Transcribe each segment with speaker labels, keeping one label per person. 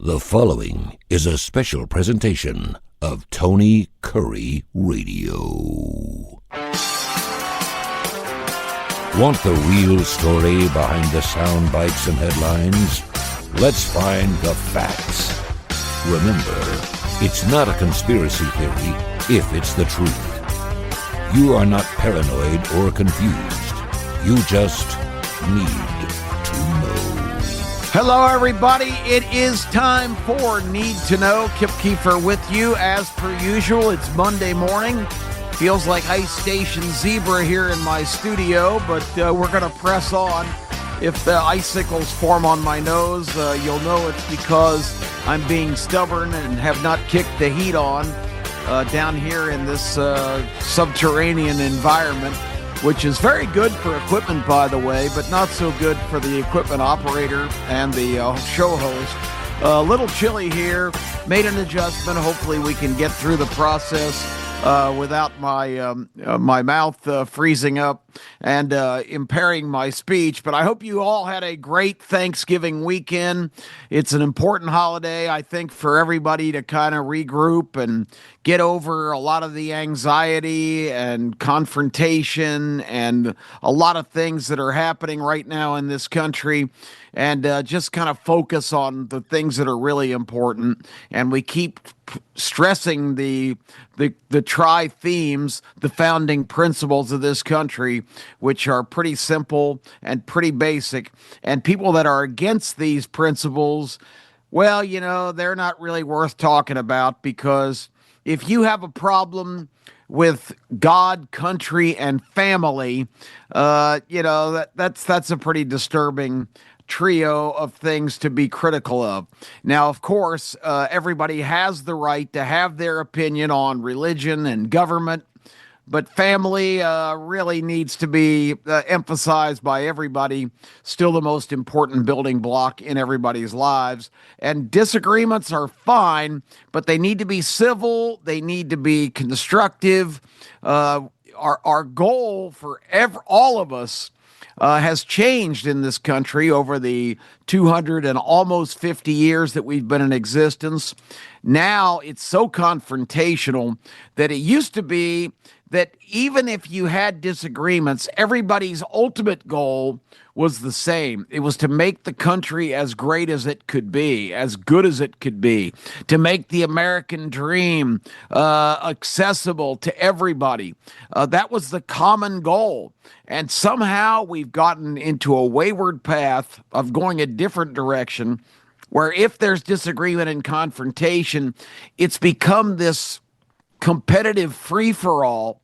Speaker 1: The following is a special presentation of Tony Kurre Radio. Want the real story behind the sound bites and headlines? Let's find the facts. Remember, it's not a conspiracy theory if it's the truth. You are not paranoid or confused. You just need to know.
Speaker 2: Hello, everybody. It is time for Need to Know. Kip Keefer with you as per usual. It's Monday morning. Feels like Ice Station Zebra here in my studio, but we're going to press on. If the icicles form on my nose, you'll know it's because I'm being stubborn and have not kicked the heat on down here in this subterranean environment, which is very good for equipment, by the way, but not so good for the equipment operator and the show host. A little chilly here. Made an adjustment. Hopefully we can get through the process without my mouth freezing up and impairing my speech. But I hope you all had a great Thanksgiving weekend. It's an important holiday, I think, for everybody to kind of regroup and get over a lot of the anxiety and confrontation and a lot of things that are happening right now in this country, and just kind of focus on the things that are really important. And we keep stressing the tri-themes, the founding principles of this country, which are pretty simple and pretty basic. And people that are against these principles, well, you know, they're not really worth talking about, because if you have a problem with God, country, and family, that's a pretty disturbing trio of things to be critical of. Now, of course, everybody has the right to have their opinion on religion and government, but family really needs to be emphasized by everybody. Still the most important building block in everybody's lives. And disagreements are fine, but they need to be civil. They need to be constructive. Our goal for all of us has changed in this country over the 200 and almost 50 years that we've been in existence. Now it's so confrontational that it used to be that even if you had disagreements, everybody's ultimate goal was the same. It was to make the country as great as it could be, as good as it could be, to make the American dream accessible to everybody. That was the common goal. And somehow we've gotten into a wayward path of going a different direction, where if there's disagreement and confrontation, it's become this competitive free-for-all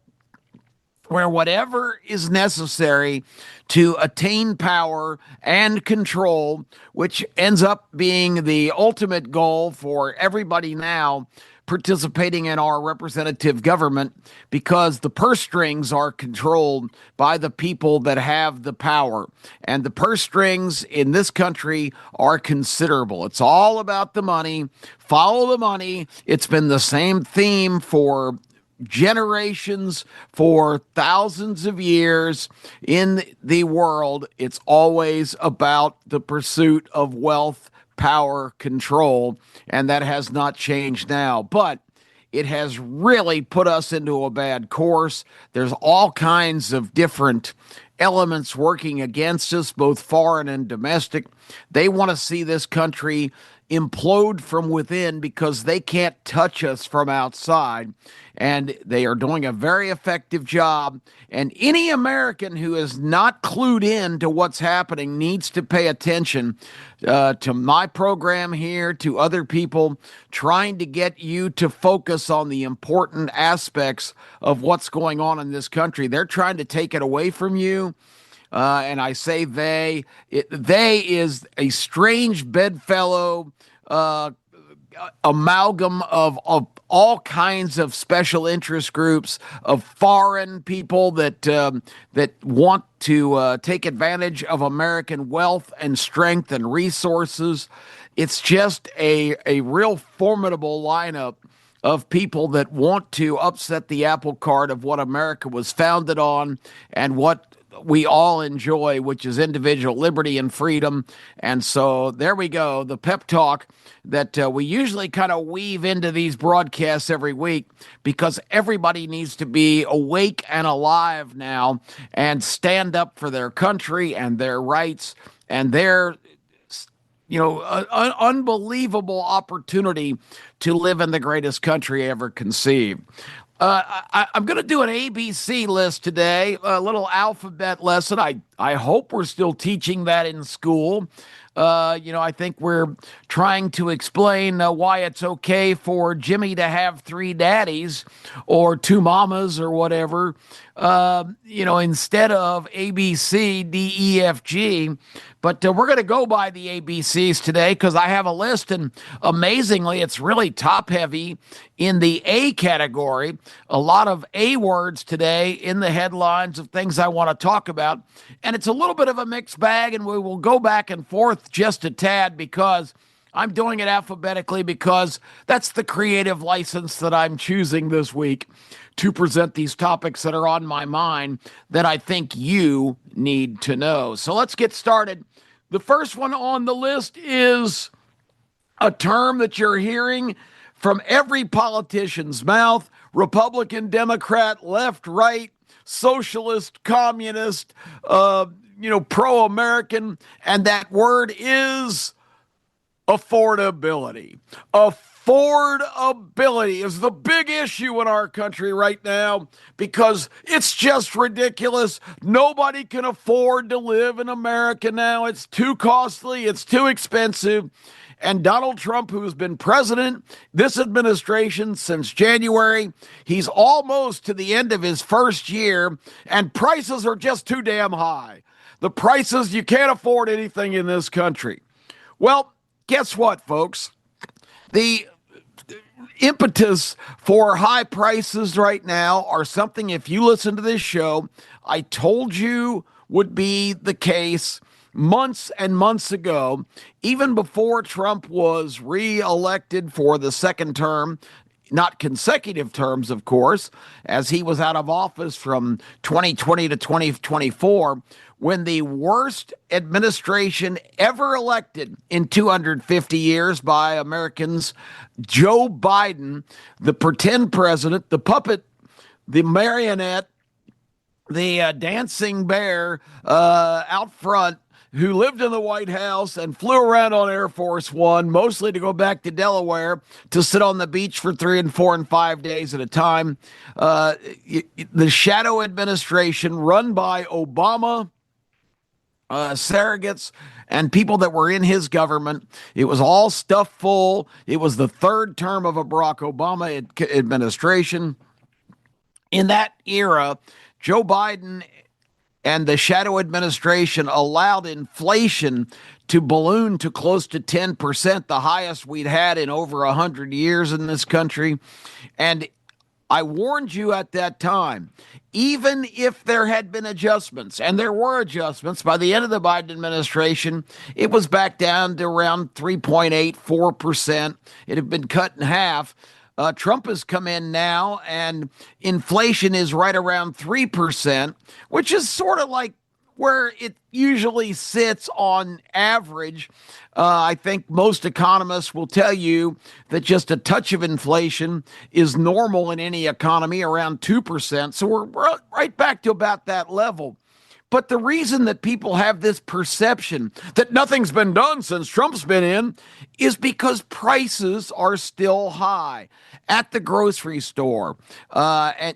Speaker 2: where whatever is necessary to attain power and control, which ends up being the ultimate goal for everybody now participating in our representative government, because the purse strings are controlled by the people that have the power. And the purse strings in this country are considerable. It's all about the money. Follow the money. It's been the same theme for generations, for thousands of years in the world. It's always about the pursuit of wealth, power, control, and that has not changed now. But it has really put us into a bad course. There's all kinds of different elements working against us, both foreign and domestic. They want to see this country implode from within because they can't touch us from outside. And they are doing a very effective job. And any American who is not clued in to what's happening needs to pay attention to my program here, to other people, trying to get you to focus on the important aspects of what's going on in this country. They're trying to take it away from you. And I say they is a strange bedfellow amalgam of all kinds of special interest groups, of foreign people that want to take advantage of American wealth and strength and resources. It's just a real formidable lineup of people that want to upset the apple cart of what America was founded on and what we all enjoy, which is individual liberty and freedom. And so there we go, the pep talk that we usually kind of weave into these broadcasts every week, because everybody needs to be awake and alive now and stand up for their country and their rights and their unbelievable opportunity to live in the greatest country ever conceived. I'm going to do an ABC list today, a little alphabet lesson. I hope we're still teaching that in school. I think we're trying to explain why it's okay for Jimmy to have three daddies or two mamas or whatever, instead of A, B, C, D, E, F, G. But we're going to go by the ABCs today because I have a list, and amazingly, it's really top heavy in the A category. A lot of A words today in the headlines of things I want to talk about. And it's a little bit of a mixed bag, and we will go back and forth just a tad because I'm doing it alphabetically because that's the creative license that I'm choosing this week to present these topics that are on my mind that I think you need to know. So let's get started. The first one on the list is a term that you're hearing from every politician's mouth: Republican, Democrat, left, right, socialist, communist, pro-American, and that word is affordability. Affordability is the big issue in our country right now because it's just ridiculous. Nobody can afford to live in America now. It's too costly. It's too expensive. And Donald Trump, who's been president, this administration since January, he's almost to the end of his first year, and prices are just too damn high. The prices, you can't afford anything in this country. Well, guess what, folks? The impetus for high prices right now are something, if you listen to this show, I told you would be the case months and months ago, even before Trump was re-elected for the second term. Not consecutive terms, of course, as he was out of office from 2020 to 2024, when the worst administration ever elected in 250 years by Americans, Joe Biden, the pretend president, the puppet, the marionette, the dancing bear out front, who lived in the White House and flew around on Air Force One, mostly to go back to Delaware to sit on the beach for 3 and 4 and 5 days at a time. The shadow administration run by Obama, surrogates, and people that were in his government. It was all stuffed full. It was the third term of a Barack Obama administration. In that era, Joe Biden and the shadow administration allowed inflation to balloon to close to 10%, the highest we'd had in over 100 years in this country. And I warned you at that time, even if there had been adjustments, and there were adjustments, by the end of the Biden administration, it was back down to around 3.84%. It had been cut in half. Trump has come in now, and inflation is right around 3%, which is sort of like where it usually sits on average. I think most economists will tell you that just a touch of inflation is normal in any economy, around 2%. So we're right back to about that level. But the reason that people have this perception that nothing's been done since Trump's been in is because prices are still high at the grocery store,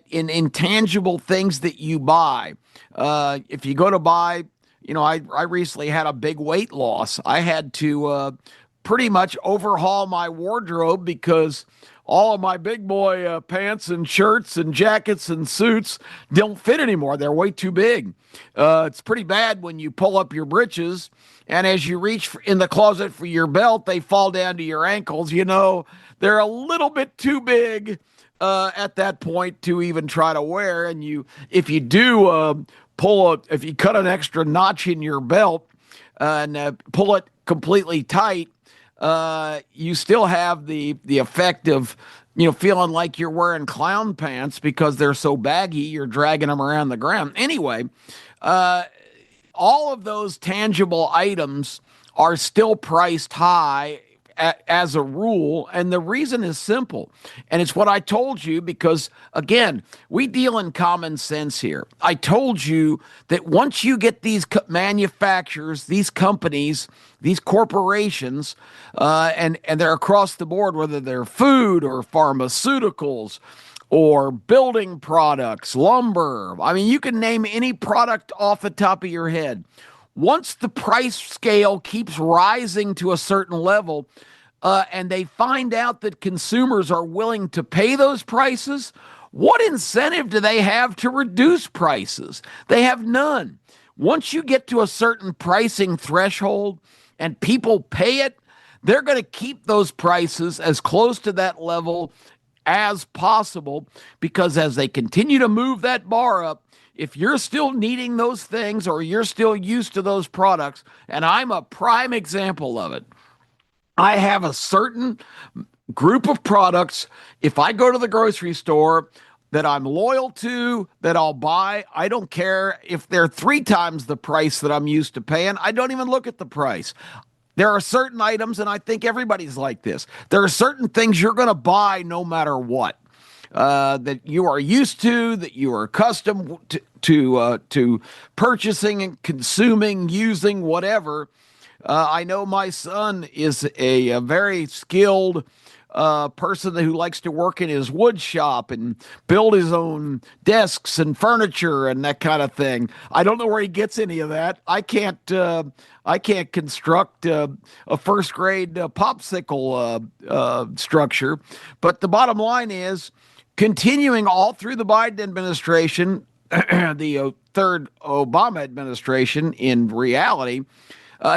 Speaker 2: in intangible things that you buy. If you go to buy, I recently had a big weight loss. I had to pretty much overhaul my wardrobe because all of my big boy pants and shirts and jackets and suits don't fit anymore. They're way too big. It's pretty bad when you pull up your britches, and as you reach in the closet for your belt, they fall down to your ankles. They're a little bit too big at that point to even try to wear. And if you do if you cut an extra notch in your belt and pull it completely tight, you still have the effect of feeling like you're wearing clown pants because they're so baggy, you're dragging them around the ground. Anyway, all of those tangible items are still priced high as a rule. And the reason is simple. And it's what I told you because, again, we deal in common sense here. I told you that once you get these manufacturers, these companies, these corporations, and they're across the board, whether they're food or pharmaceuticals, or building products, lumber. I mean, you can name any product off the top of your head. Once the price scale keeps rising to a certain level, and they find out that consumers are willing to pay those prices, what incentive do they have to reduce prices? They have none. Once you get to a certain pricing threshold and people pay it, they're going to keep those prices as close to that level as possible, because as they continue to move that bar up, if you're still needing those things or you're still used to those products, and I'm a prime example of it, I have a certain group of products, if I go to the grocery store, that I'm loyal to, that I'll buy. I don't care if they're 3 times the price that I'm used to paying. I don't even look at the price. There are certain items, and I think everybody's like this. There are certain things you're going to buy no matter what, that you are used to, that you are accustomed to purchasing and consuming, using, whatever. I know my son is a very skilled person who likes to work in his wood shop and build his own desks and furniture and that kind of thing. I don't know where he gets any of that. I can't. I can't construct a first grade popsicle structure. But the bottom line is, continuing all through the Biden administration, the third Obama administration, in reality,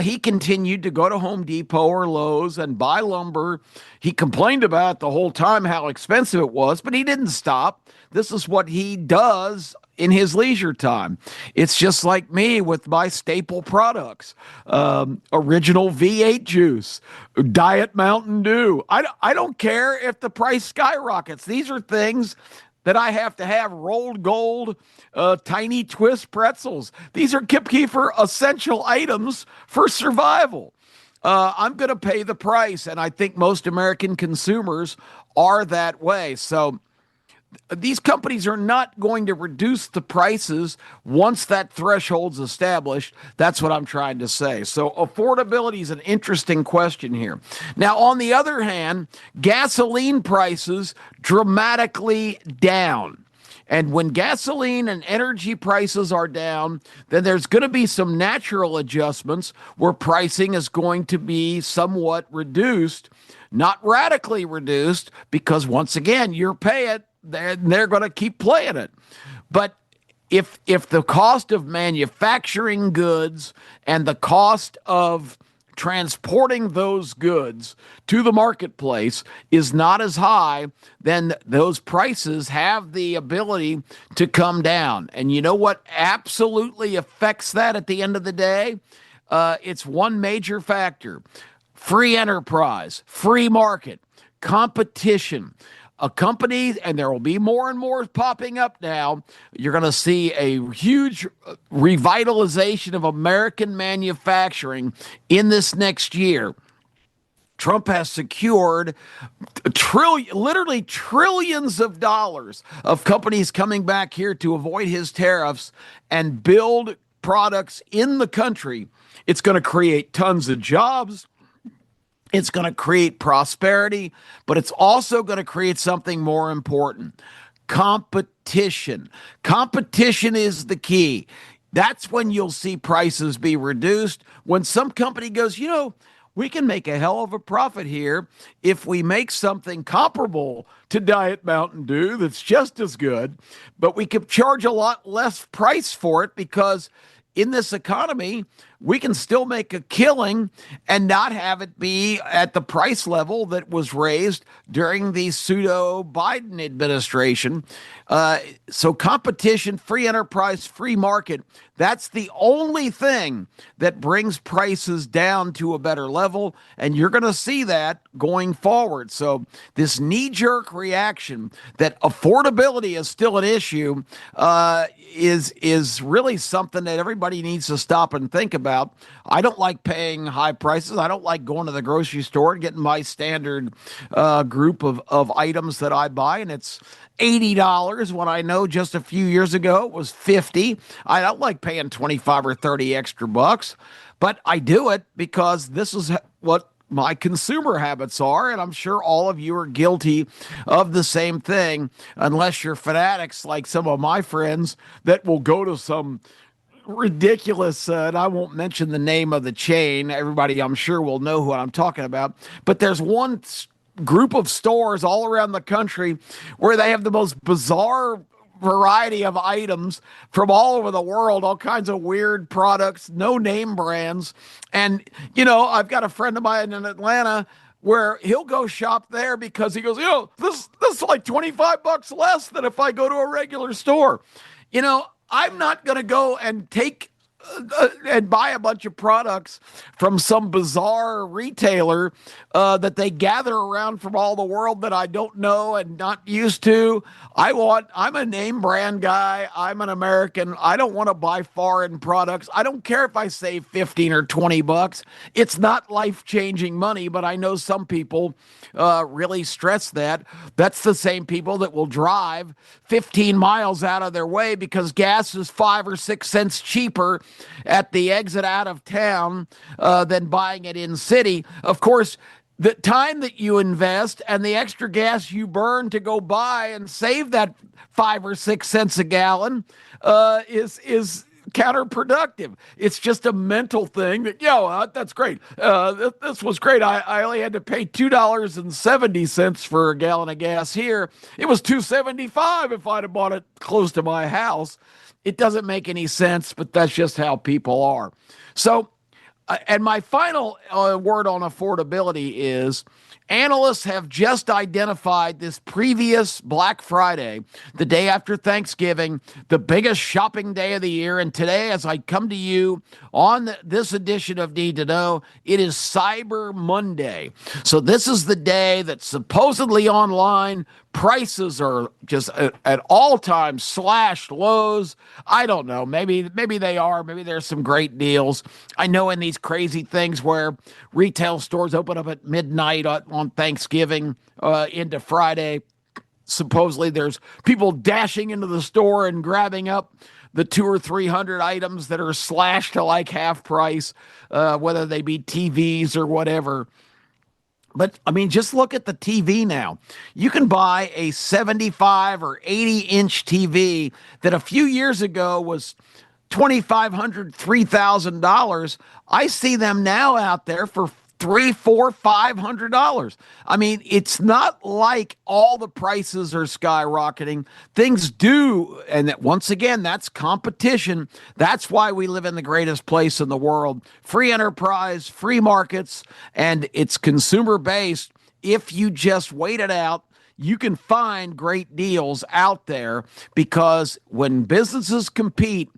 Speaker 2: he continued to go to Home Depot or Lowe's and buy lumber. He complained about the whole time how expensive it was, but he didn't stop. This is what he does in his leisure time. It's just like me with my staple products, original V8 juice, Diet Mountain Dew. I don't care if the price skyrockets. These are things that I have to have. Rolled gold, tiny twist pretzels. These are Kip Keefer essential items for survival. I'm going to pay the price, and I think most American consumers are that way. So these companies are not going to reduce the prices once that threshold's established. That's what I'm trying to say. So affordability is an interesting question here. Now, on the other hand, gasoline prices dramatically down. And when gasoline and energy prices are down, then there's going to be some natural adjustments where pricing is going to be somewhat reduced, not radically reduced, because once again, you're paying, they're going to keep playing it. But if the cost of manufacturing goods and the cost of transporting those goods to the marketplace is not as high, then those prices have the ability to come down. And you know what absolutely affects that at the end of the day? It's one major factor: free enterprise, free market, competition. A company, and there will be more and more popping up now, you're going to see a huge revitalization of American manufacturing in this next year. Trump has secured literally trillions of dollars of companies coming back here to avoid his tariffs and build products in the country. It's going to create tons of jobs. It's going to create prosperity, but it's also going to create something more important: competition. Competition is the key. That's when you'll see prices be reduced. When some company goes, we can make a hell of a profit here if we make something comparable to Diet Mountain Dew that's just as good, but we could charge a lot less price for it, because in this economy, we can still make a killing and not have it be at the price level that was raised during the pseudo Biden administration. So competition, free enterprise, free market, that's the only thing that brings prices down to a better level. And you're going to see that going forward. So this knee-jerk reaction that affordability is still an issue is really something that everybody needs to stop and think about. I don't like paying high prices. I don't like going to the grocery store and getting my standard group of items that I buy, and it's $80 when I know just a few years ago it was $50. I don't like paying 25 or 30 extra bucks, but I do it because this is what my consumer habits are, and I'm sure all of you are guilty of the same thing, unless you're fanatics like some of my friends that will go to some ridiculous, and I won't mention the name of the chain. Everybody, I'm sure, will know who I'm talking about, but there's one group of stores all around the country where they have the most bizarre variety of items from all over the world, all kinds of weird products, no name brands. And, I've got a friend of mine in Atlanta where he'll go shop there because he goes, this is like 25 bucks less than if I go to a regular store. I'm not going to go and take and buy a bunch of products from some bizarre retailer that they gather around from all the world that I don't know and not used to. I'm a name brand guy. I'm an American. I don't want to buy foreign products. I don't care if I save 15 or 20 bucks. It's not life-changing money, but I know some people really stress that. That's the same people that will drive 15 miles out of their way because gas is 5 or 6 cents cheaper at the exit out of town than buying it in city. Of course, the time that you invest and the extra gas you burn to go buy and save that 5 or 6 cents a gallon is counterproductive. It's just a mental thing that, that's great. This was great. I only had to pay $2.70 for a gallon of gas here. It was $2.75 if I'd have bought it close to my house. It doesn't make any sense, but that's just how people are. So, and my final word on affordability is analysts have just identified this previous Black Friday, the day after Thanksgiving, the biggest shopping day of the year. And today, as I come to you on this edition of Need to Know, it is Cyber Monday. So this is the day that supposedly online prices are just at all-time slashed lows. I don't know. Maybe they are. Maybe there's some great deals. I know in these crazy things where retail stores open up at midnight on Thanksgiving into Friday, supposedly there's people dashing into the store and grabbing up the 200 or 300 items that are slashed to like half price, whether they be TVs or whatever. But, I mean, just look at the TV now. You can buy a 75 or 80-inch TV that a few years ago was $2,500, $3,000. I see them now out there for $300, $400, $500. I mean, it's not like all the prices are skyrocketing. Things do, and that, once again, that's competition. That's why we live in the greatest place in the world. Free enterprise, free markets, and it's consumer-based. If you just wait it out, you can find great deals out there because when businesses compete,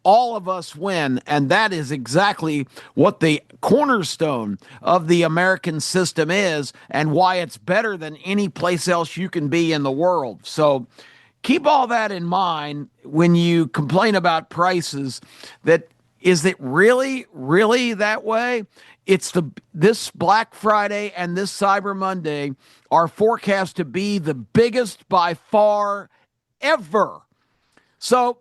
Speaker 2: all of us win, and that is exactly what the cornerstone of the American system is and why it's better than any place else you can be in the world. So keep all that in mind when you complain about prices. That is it really, really that way? It's this Black Friday and this Cyber Monday are forecast to be the biggest by far ever. So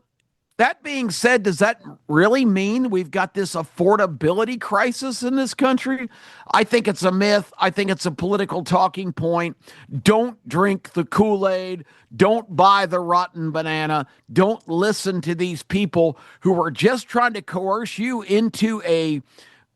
Speaker 2: that being said, does that really mean we've got this affordability crisis in this country? I think it's a myth. I think it's a political talking point. Don't drink the Kool-Aid. Don't buy the rotten banana. Don't listen to these people who are just trying to coerce you into a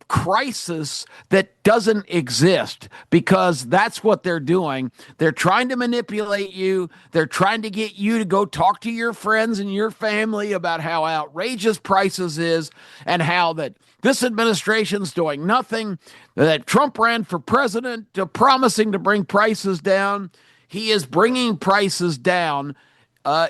Speaker 2: crisis that doesn't exist, because that's what they're doing. They're trying to manipulate you. They're trying to get you to go talk to your friends and your family about how outrageous prices is, and how that this administration's doing nothing, that Trump ran for president promising to bring prices down. He is bringing prices down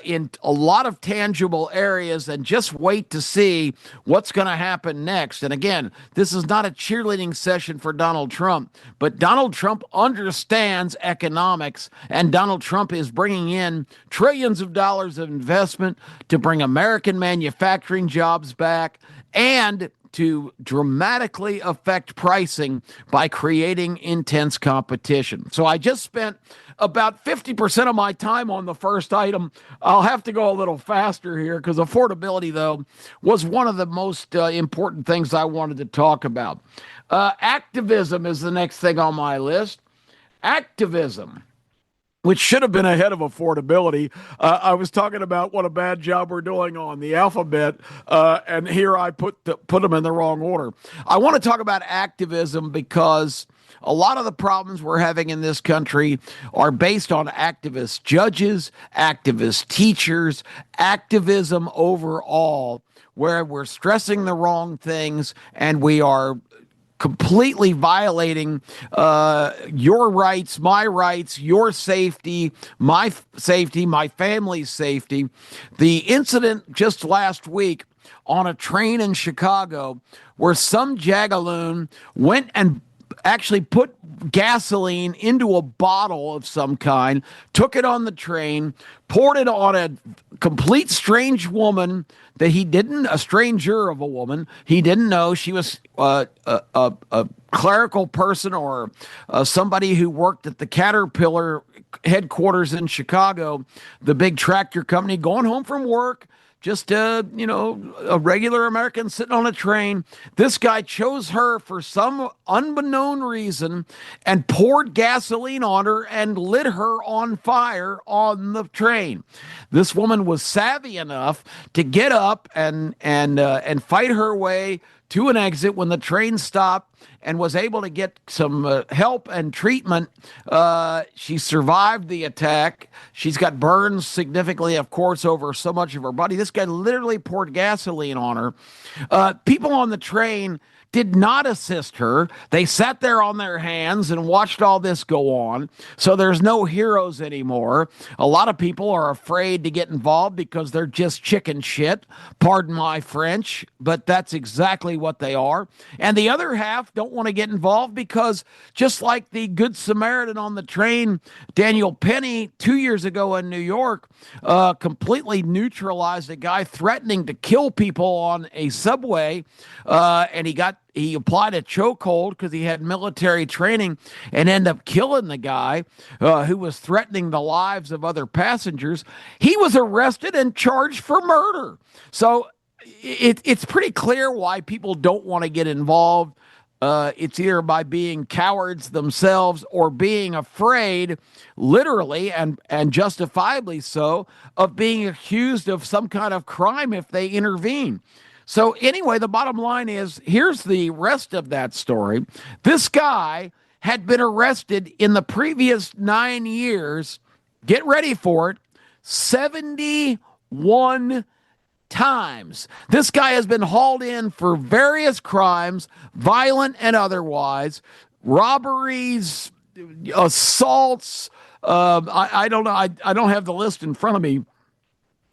Speaker 2: in a lot of tangible areas, and just wait to see what's going to happen next. And again, this is not a cheerleading session for Donald Trump, but Donald Trump understands economics, and Donald Trump is bringing in trillions of dollars of investment to bring American manufacturing jobs back, and to dramatically affect pricing by creating intense competition. So I just spent about 50% of my time on the first item. I'll have to go a little faster here, because affordability, though, was one of the most important things I wanted to talk about. Activism is the next thing on my list. Activism, which should have been ahead of affordability. I was talking about what a bad job we're doing on the alphabet, and here I put them in the wrong order. I want to talk about activism because a lot of the problems we're having in this country are based on activist judges, activist teachers, activism overall, where we're stressing the wrong things and we are completely violating your rights, your safety, my family's safety. The incident just last week on a train in Chicago, where some jagaloon went and actually put gasoline into a bottle of some kind, took it on the train, poured it on a complete strange woman that a stranger of a woman he didn't know. She was a clerical person, or somebody who worked at the Caterpillar headquarters in Chicago, the big tractor company, going home from work. Just a regular American sitting on a train. This guy chose her for some unbeknown reason and poured gasoline on her and lit her on fire on the train. This woman was savvy enough to get up and fight her way to an exit when the train stopped, and was able to get some help and treatment. She survived the attack. She's got burns significantly, of course, over so much of her body. This guy literally poured gasoline on her. People on the train did not assist her. They sat there on their hands and watched all this go on. So there's no heroes anymore. A lot of people are afraid to get involved because they're just chicken shit. Pardon my French, but that's exactly what they are. And the other half don't want to get involved because, just like the Good Samaritan on the train, Daniel Penny, 2 years ago in New York, completely neutralized a guy threatening to kill people on a subway, and he applied a chokehold because he had military training, and ended up killing the guy who was threatening the lives of other passengers. He was arrested and charged for murder. So it's pretty clear why people don't want to get involved. It's either by being cowards themselves, or being afraid, literally and justifiably so, of being accused of some kind of crime if they intervene. So anyway, the bottom line is, here's the rest of that story. This guy had been arrested in the previous 9 years, get ready for it, 71 times. This guy has been hauled in for various crimes, violent and otherwise, robberies, assaults. I don't know. I don't have the list in front of me.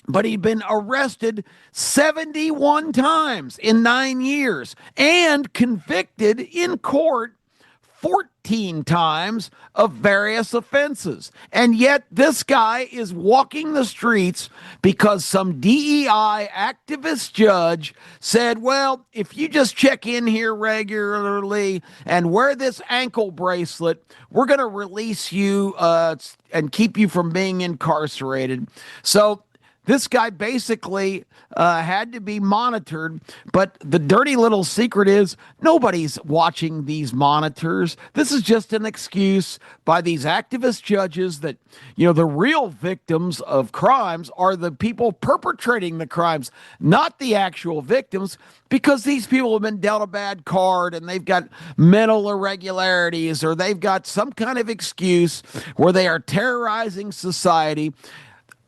Speaker 2: But he'd been arrested 71 times in 9 years and convicted in court 14 times of various offenses. And yet this guy is walking the streets because some DEI activist judge said, well, if you just check in here regularly and wear this ankle bracelet, we're going to release you and keep you from being incarcerated. So This guy basically had to be monitored, but the dirty little secret is nobody's watching these monitors. This is just an excuse by these activist judges that, the real victims of crimes are the people perpetrating the crimes, not the actual victims, because these people have been dealt a bad card and they've got mental irregularities or they've got some kind of excuse where they are terrorizing society.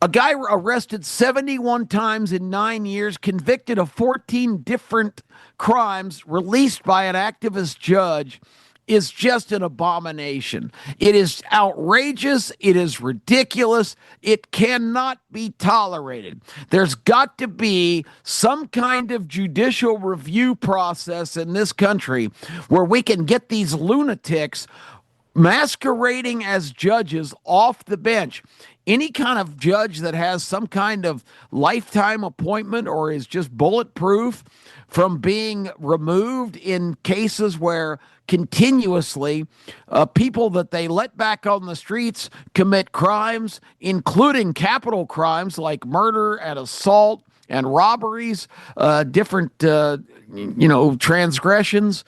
Speaker 2: A guy arrested 71 times in 9 years, convicted of 14 different crimes, released by an activist judge, is just an abomination. It is outrageous. It is ridiculous. It cannot be tolerated. There's got to be some kind of judicial review process in this country where we can get these lunatics masquerading as judges off the bench. Any kind of judge that has some kind of lifetime appointment or is just bulletproof from being removed in cases where continuously people that they let back on the streets commit crimes, including capital crimes like murder and assault and robberies, different transgressions.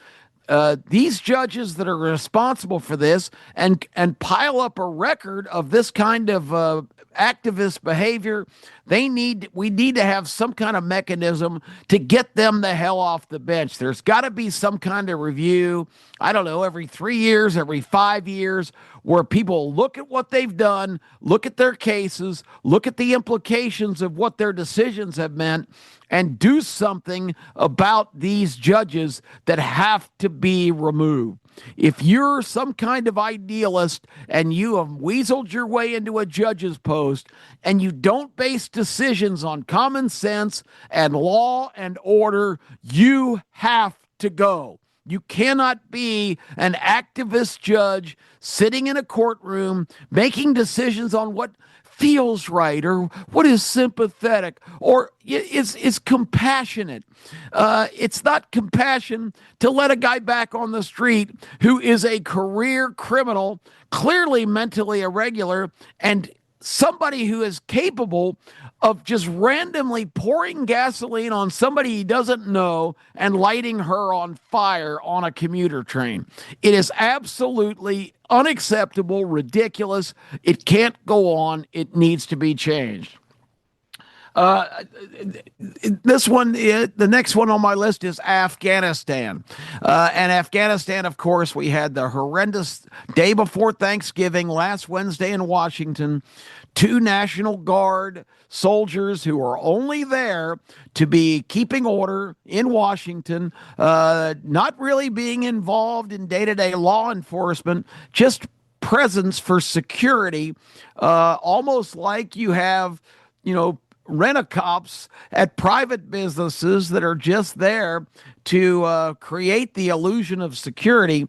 Speaker 2: These judges that are responsible for this and pile up a record of this kind of activist behavior, we need to have some kind of mechanism to get them the hell off the bench. There's got to be some kind of review, I don't know, every 3 years, every 5 years, where people look at what they've done, look at their cases, look at the implications of what their decisions have meant, and do something about these judges that have to be removed. If you're some kind of idealist and you have weaseled your way into a judge's post and you don't base decisions on common sense and law and order, you have to go. You cannot be an activist judge sitting in a courtroom making decisions on what feels right or what is sympathetic or is compassionate. It's not compassion to let a guy back on the street who is a career criminal, clearly mentally irregular, and somebody who is capable of just randomly pouring gasoline on somebody he doesn't know and lighting her on fire on a commuter train. It is absolutely unacceptable, ridiculous. It can't go on. It needs to be changed. The next one on my list is Afghanistan. And Afghanistan, of course, we had the horrendous day before Thanksgiving, last Wednesday in Washington. 2 National Guard soldiers who are only there to be keeping order in Washington, not really being involved in day-to-day law enforcement, just presence for security, almost like you have, rent-a-cops at private businesses that are just there to create the illusion of security.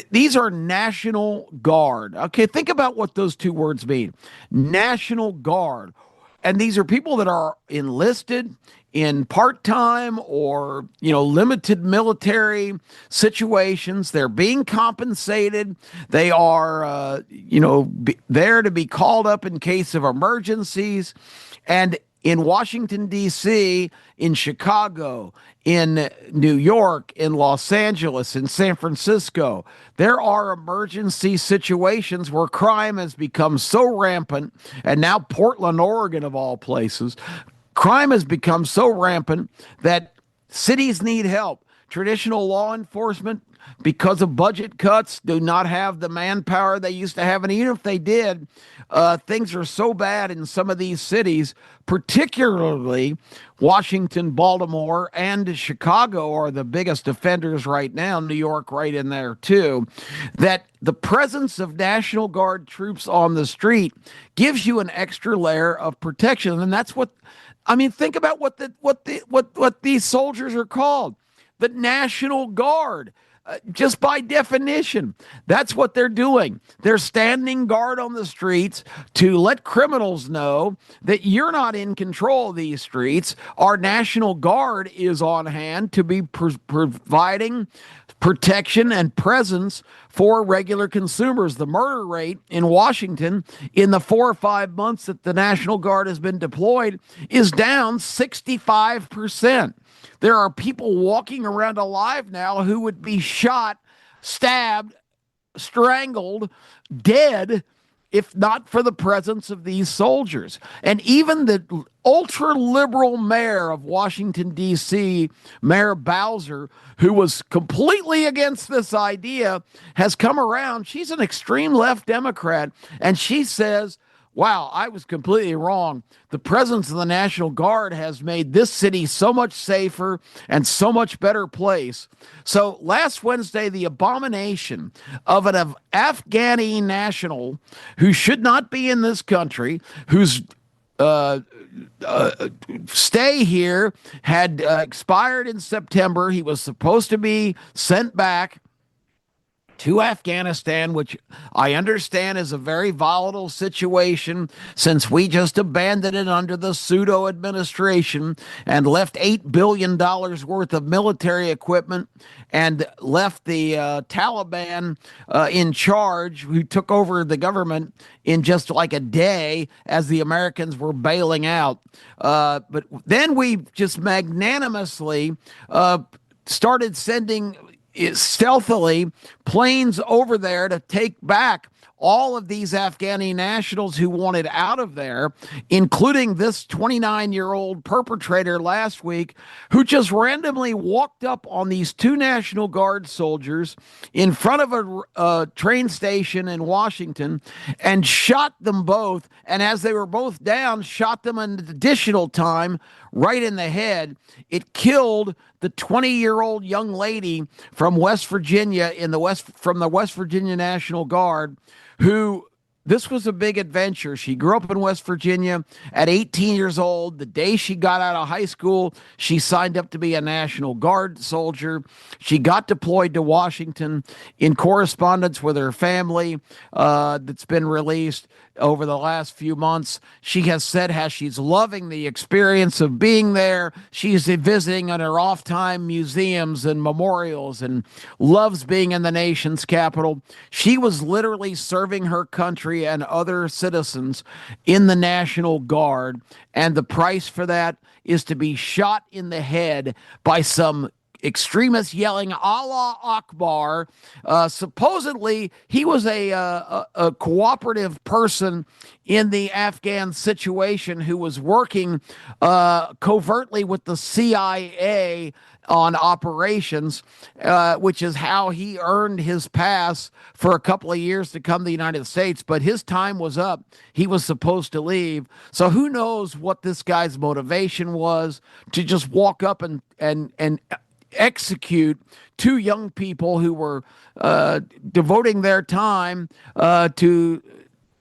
Speaker 2: These are National Guard. Okay, think about what those 2 words mean. National Guard. And these are people that are enlisted in part-time or, limited military situations. They're being compensated. They are, there to be called up in case of emergencies. And in Washington, D.C., in Chicago, in New York, in Los Angeles, in San Francisco, there are emergency situations where crime has become so rampant, and now Portland, Oregon, of all places, crime has become so rampant that cities need help. Traditional law enforcement, because of budget cuts, do not have the manpower they used to have. And even if they did, things are so bad in some of these cities, particularly Washington, Baltimore, and Chicago are the biggest offenders right now, New York right in there too, that the presence of National Guard troops on the street gives you an extra layer of protection. And that's think about what these soldiers are called. The National Guard. just by definition. That's what they're doing. They're standing guard on the streets to let criminals know that you're not in control of these streets. Our National Guard is on hand to be providing protection and presence for regular consumers. The murder rate in Washington in the 4 or 5 months that the National Guard has been deployed is down 65%. There are people walking around alive now who would be shot, stabbed, strangled, dead if not for the presence of these soldiers. And even the ultra liberal mayor of Washington, D.C., Mayor Bowser, who was completely against this idea, has come around. She's an extreme left Democrat, and she says, wow, I was completely wrong. The presence of the National Guard has made this city so much safer and so much better place. So last Wednesday, the abomination of an Afghani national who should not be in this country, whose stay here had expired in September. He was supposed to be sent back to Afghanistan, which I understand is a very volatile situation since we just abandoned it under the pseudo administration and left $8 billion worth of military equipment and left the Taliban in charge, who took over the government in just like a day as the Americans were bailing out. But then we just magnanimously started sending stealthily planes over there to take back all of these Afghani nationals who wanted out of there, including this 29-year-old perpetrator last week who just randomly walked up on these two National Guard soldiers in front of a train station in Washington and shot them both. And as they were both down, shot them an additional time right in the head. It killed the 20-year-old young lady from West Virginia from the West Virginia National Guard, who this was a big adventure. She grew up in West Virginia at 18 years old. The day she got out of high school, she signed up to be a National Guard soldier. She got deployed to Washington. In correspondence with her family that's been released over the last few months, she has said how she's loving the experience of being there. She's visiting on her off time museums and memorials and loves being in the nation's capital. She was literally serving her country and other citizens in the National Guard, and the price for that is to be shot in the head by some extremists yelling Allah Akbar. Supposedly, he was a cooperative person in the Afghan situation who was working covertly with the CIA on operations, which is how he earned his pass for a couple of years to come to the United States. But his time was up. He was supposed to leave. So who knows what this guy's motivation was to just walk up and execute two young people who were devoting their time to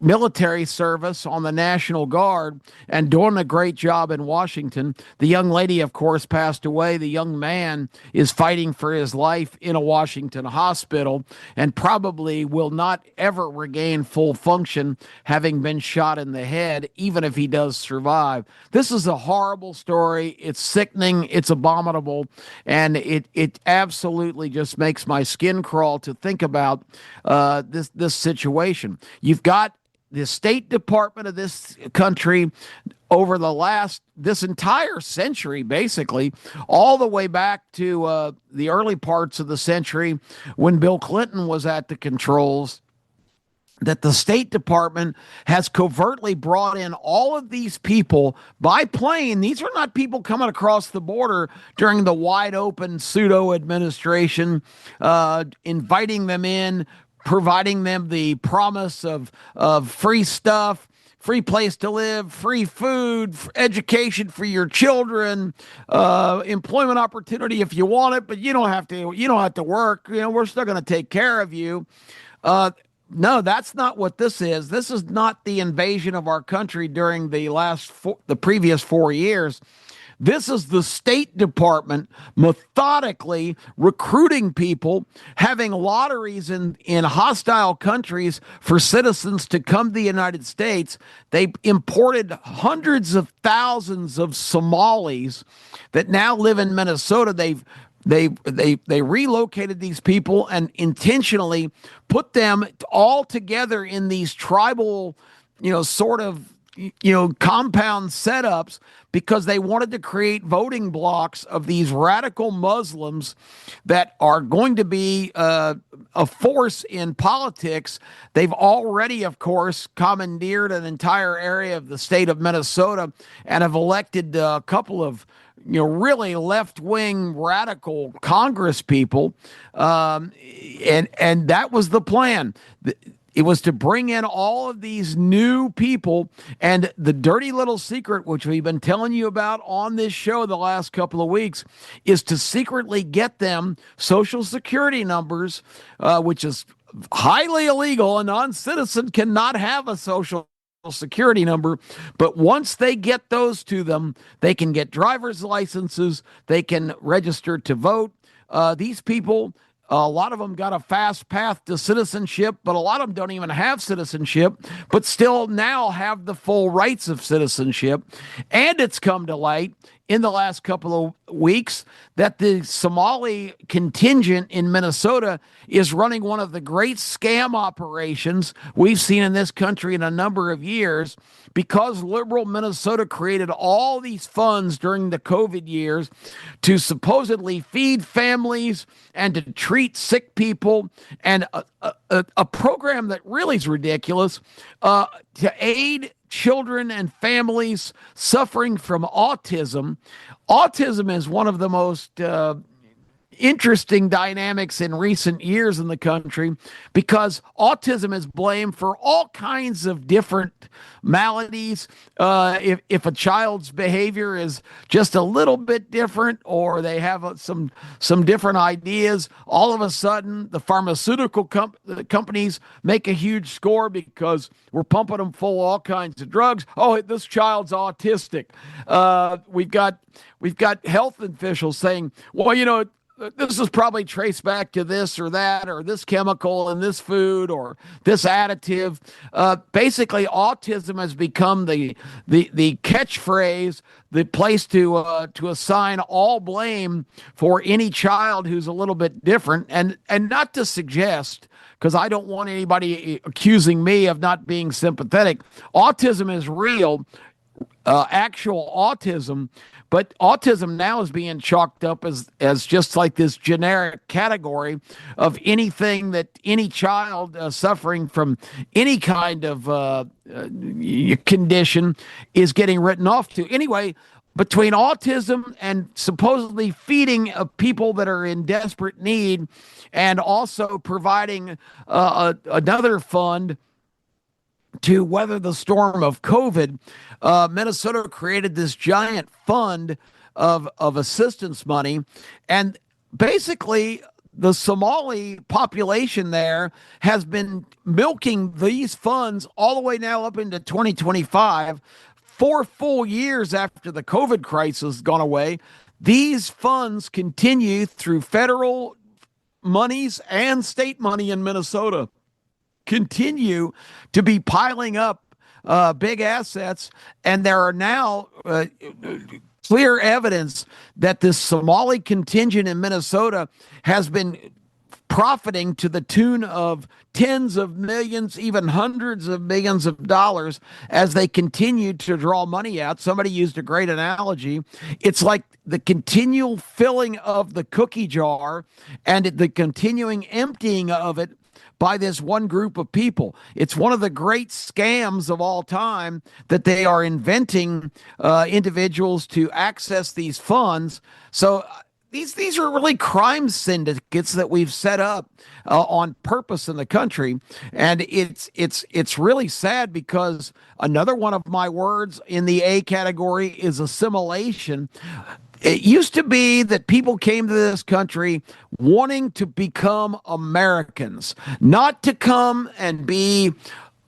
Speaker 2: military service on the National Guard and doing a great job in Washington. The young lady, of course, passed away. The young man is fighting for his life in a Washington hospital and probably will not ever regain full function, having been shot in the head, even if he does survive. This is a horrible story. It's sickening. It's abominable. And it absolutely just makes my skin crawl to think about this situation. You've got the State Department of this country over this entire century, basically, all the way back to the early parts of the century when Bill Clinton was at the controls, that the State Department has covertly brought in all of these people by plane. These are not people coming across the border during the wide open pseudo administration, inviting them in, providing them the promise of free stuff, free place to live, free food, education for your children, employment opportunity if you want it, but you don't have to work. We're still going to take care of you. No, that's not what this is. This is not the invasion of our country during the previous 4 years. This is the State Department methodically recruiting people, having lotteries in hostile countries for citizens to come to the United States. They imported hundreds of thousands of Somalis that now live in Minnesota. They relocated these people and intentionally put them all together in these tribal, sort of, compound setups because they wanted to create voting blocks of these radical Muslims that are going to be a force in politics. They've already, of course, commandeered an entire area of the state of Minnesota and have elected a couple of really left-wing radical Congress people, and that was the plan. It was to bring in all of these new people, and the dirty little secret, which we've been telling you about on this show the last couple of weeks, is to secretly get them Social Security numbers, which is highly illegal. A non-citizen cannot have a Social Security number, but once they get those to them, they can get driver's licenses, they can register to vote. These people, a lot of them got a fast path to citizenship, but a lot of them don't even have citizenship, but still now have the full rights of citizenship. And it's come to light in the last couple of weeks that the Somali contingent in Minnesota is running one of the great scam operations we've seen in this country in a number of years, because liberal Minnesota created all these funds during the COVID years to supposedly feed families and to treat sick people, and a program that really is ridiculous, to aid children and families suffering from autism. Autism is one of the most interesting dynamics in recent years in the country, because autism is blamed for all kinds of different maladies. If a child's behavior is just a little bit different, or they have some different ideas, all of a sudden the pharmaceutical companies make a huge score because we're pumping them full of all kinds of drugs. Oh, this child's autistic. We've got health officials saying, well, this is probably traced back to this or that, or this chemical in this food, or this additive. Basically, autism has become the catchphrase, the place to assign all blame for any child who's a little bit different. And not to suggest, because I don't want anybody accusing me of not being sympathetic, autism is real, actual autism. But autism now is being chalked up as just like this generic category of anything that any child suffering from any kind of condition is getting written off to. Anyway, between autism and supposedly feeding people that are in desperate need, and also providing another fund to weather the storm of COVID, Minnesota created this giant fund of assistance money. And basically, the Somali population there has been milking these funds all the way now up into 2025, 4 full years after the COVID crisis has gone away. These funds continue through federal monies and state money in Minnesota, continue to be piling up big assets, and there are now clear evidence that this Somali contingent in Minnesota has been profiting to the tune of tens of millions, even hundreds of millions of dollars, as they continue to draw money out. Somebody used a great analogy. It's like the continual filling of the cookie jar and the continuing emptying of it by this one group of people. It's one of the great scams of all time that they are inventing individuals to access these funds. So these are really crime syndicates that we've set up on purpose in the country, and it's really sad, because another one of my words in the A category is assimilation. It used to be that people came to this country wanting to become Americans, not to come and be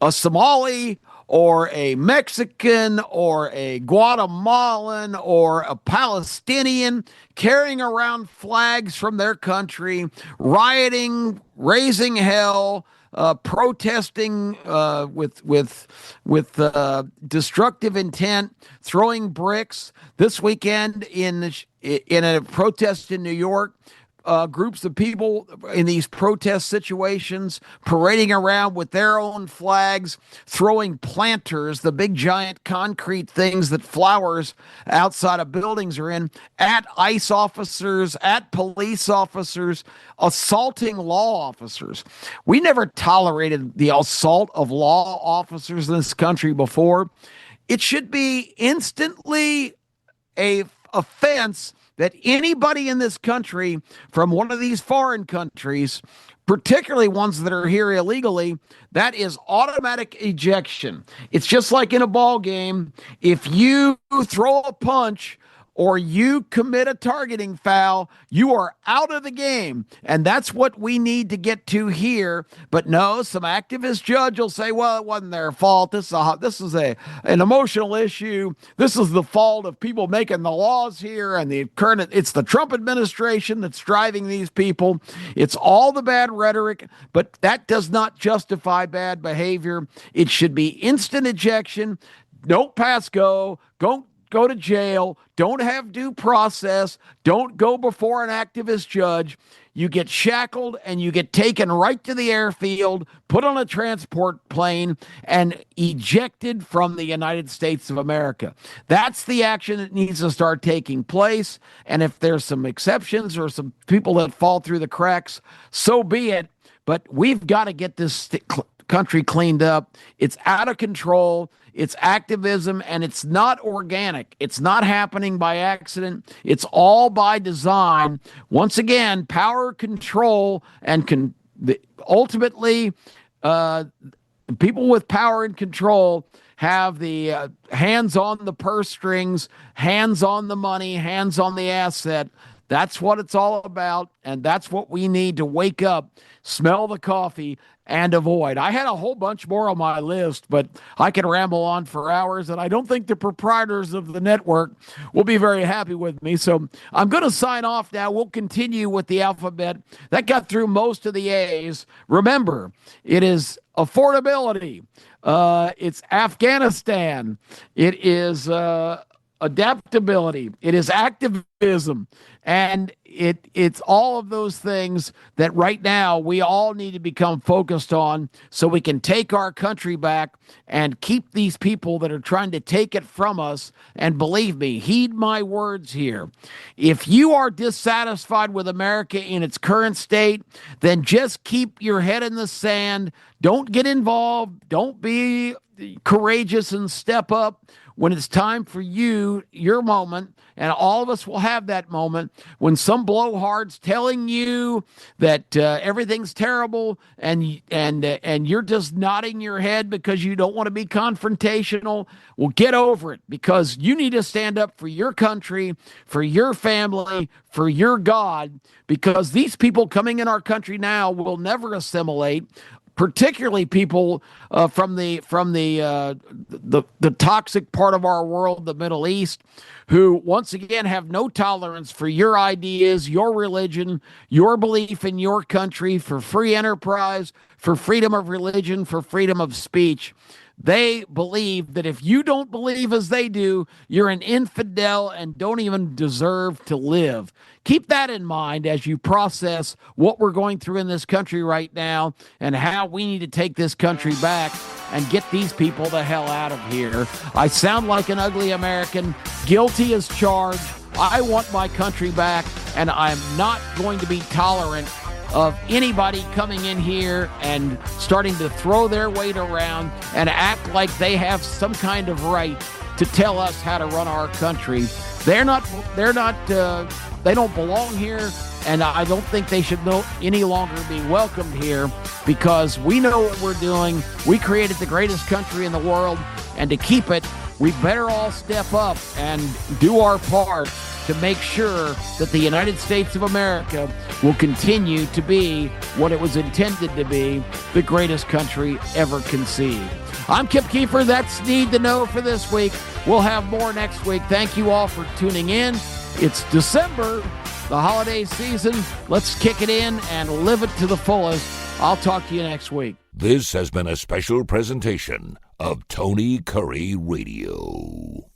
Speaker 2: a Somali or a Mexican or a Guatemalan or a Palestinian carrying around flags from their country, rioting, raising hell, protesting with destructive intent, throwing bricks. This weekend in a protest in New York, groups of people in these protest situations parading around with their own flags, throwing planters, the big giant concrete things that flowers outside of buildings are in, at ICE officers, at police officers, assaulting law officers. We never tolerated the assault of law officers in this country before. It should be instantly a offense that anybody in this country from one of these foreign countries, particularly ones that are here illegally, that is automatic ejection. It's just like in a ball game. If you throw a punch or you commit a targeting foul, you are out of the game. And that's what we need to get to here. But no, some activist judge will say, well, it wasn't their fault. This is an emotional issue. This is the fault of people making the laws here, and it's the Trump administration that's driving these people. It's all the bad rhetoric, but that does not justify bad behavior. It should be instant ejection. Don't pass go. Go to jail, don't have due process, don't go before an activist judge. You get shackled and you get taken right to the airfield, put on a transport plane, and ejected from the United States of America. That's the action that needs to start taking place. And if there's some exceptions or some people that fall through the cracks, so be it. But we've got to get this country cleaned up. It's out of control. It's activism, and it's not organic. It's not happening by accident. It's all by design. Once again, power, control, and ultimately, people with power and control have the hands on the purse strings, hands on the money, hands on the asset. That's what it's all about, and that's what we need to wake up, smell the coffee, and avoid. I had a whole bunch more on my list, but I could ramble on for hours, and I don't think the proprietors of the network will be very happy with me. So I'm going to sign off now. We'll continue with the alphabet. That got through most of the A's. Remember, it is affordability. It's Afghanistan. It is adaptability. It is activism. And it's all of those things that right now we all need to become focused on so we can take our country back and keep these people that are trying to take it from us. And believe me, heed my words here. If you are dissatisfied with America in its current state, then just keep your head in the sand. Don't get involved. Don't be courageous and step up when it's time for you, your moment. And all of us will have that moment when some blowhard's telling you that everything's terrible, and you're just nodding your head because you don't want to be confrontational. Well, get over it, because you need to stand up for your country, for your family, for your God, because these people coming in our country now will never assimilate. Particularly people from the toxic part of our world, the Middle East, who once again have no tolerance for your ideas, your religion, your belief in your country, for free enterprise, for freedom of religion, for freedom of speech. They believe that if you don't believe as they do, you're an infidel and don't even deserve to live. Keep that in mind as you process what we're going through in this country right now and how we need to take this country back and get these people the hell out of here. I sound like an ugly American, guilty as charged. I want my country back, and I'm not going to be tolerant of anybody coming in here and starting to throw their weight around and act like they have some kind of right to tell us how to run our country. They don't belong here, and I don't think they should any longer be welcomed here, because we know what we're doing. We created the greatest country in the world, and to keep it, we better all step up and do our part to make sure that the United States of America will continue to be what it was intended to be, the greatest country ever conceived. I'm Kip Keefer. That's Need to Know for this week. We'll have more next week. Thank you all for tuning in. It's December, the holiday season. Let's kick it in and live it to the fullest. I'll talk to you next week.
Speaker 1: This has been a special presentation of Tony Curry Radio.